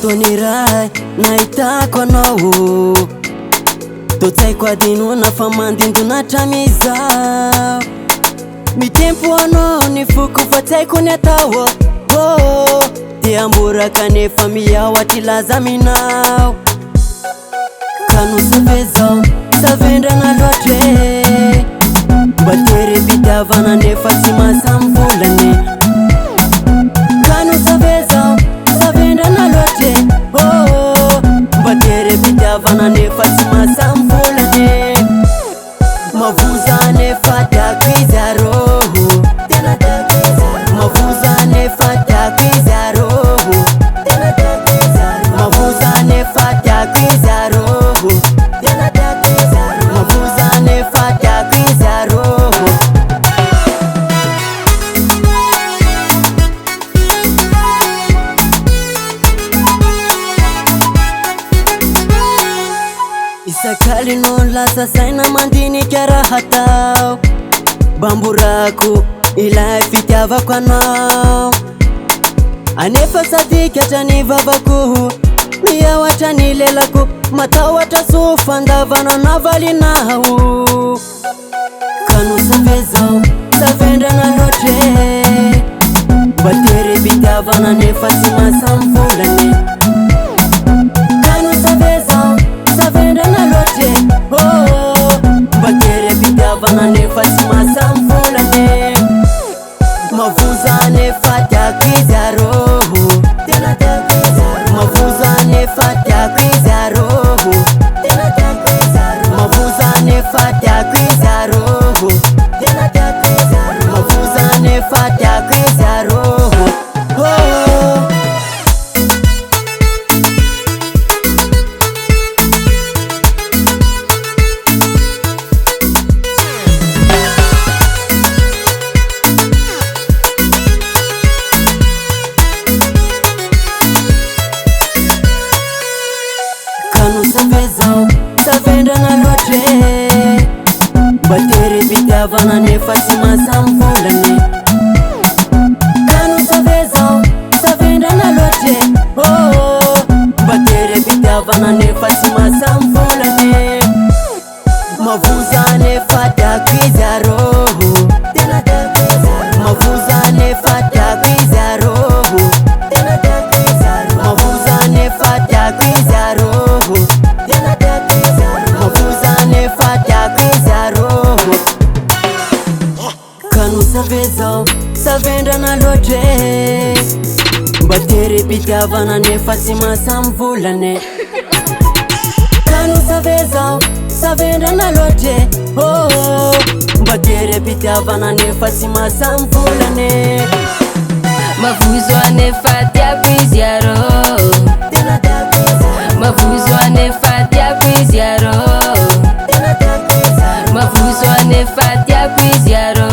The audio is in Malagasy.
Fotoany iray nahitako anao, totsaiko adinona fa mandindona hatramizaho. Mitempo anao ny foko fa tsaiko ny atao, de amboraka nefa miaotra ilaza aminao. Ka no savy zao savendrana loatre, mba tery-pitiavana nefa tsy mahasamy volany. Ka no savy zao savendrana loatre, mba tery-pitiavana nefa tsy mahasamy volany. Mavoza nefa tiako izy arô, tena tiako izy arô. Mavoza nefa tiako izy arô, tena tiako izy arô. Mavoza nefa tiako izy arô, tena tiako izy arô. Mavoza nefa tiako izy arô. Isakali no lasa saina mandinika raha atao, bamborako ilay fitiavako anao. Anefa sady hatrany vavako, miaotra ny lelako, matahotra sofandavana navalinao. Ka no savy zao savendrana loatre, mba tery-pitiavana nefa tsy mahasamy volany. Ka no savy zao savendrana loatre, mba tery-pitiavana nefa tsy mahasamy volany. Mavoza nefa tiako izy arô, tena tiako izy arô. Mavoza nefa tiako izy arô, tena tiako izy arô. Mavoza nefa tiako izy arô, tena tiako izy arô. Mavoza nefa tiako izy arô. Savy zao savendrana loatre, mba tery-pitiavana nefa tsy mahasamy volany. Ka no savy zao savendrana loatre, mba tery-pitiavana nefa tsy mahasamy volany. Mavoza nefa tiako izy arô, tena tiako izy arô. Mavoza nefa tiako izy arô, tena tiako izy arô. Mavoza nefa tiako izy arô, tena tiako izy arô. Mavoza nefa tiako izy arô. Ka no savy zao savendrana loatre, mba tery-pitiavana nefa tsy mahasamy volany. Ka no savy zao savendrana loatre, mba tery-pitiavana nefa tsy mahasamy volany. Mavozo nefa tiako izy arô, Tena tiako izy arô. mavozo nefa tiako izy arô, Tena tiako izy arô. mavozo nefa tiako izy arô.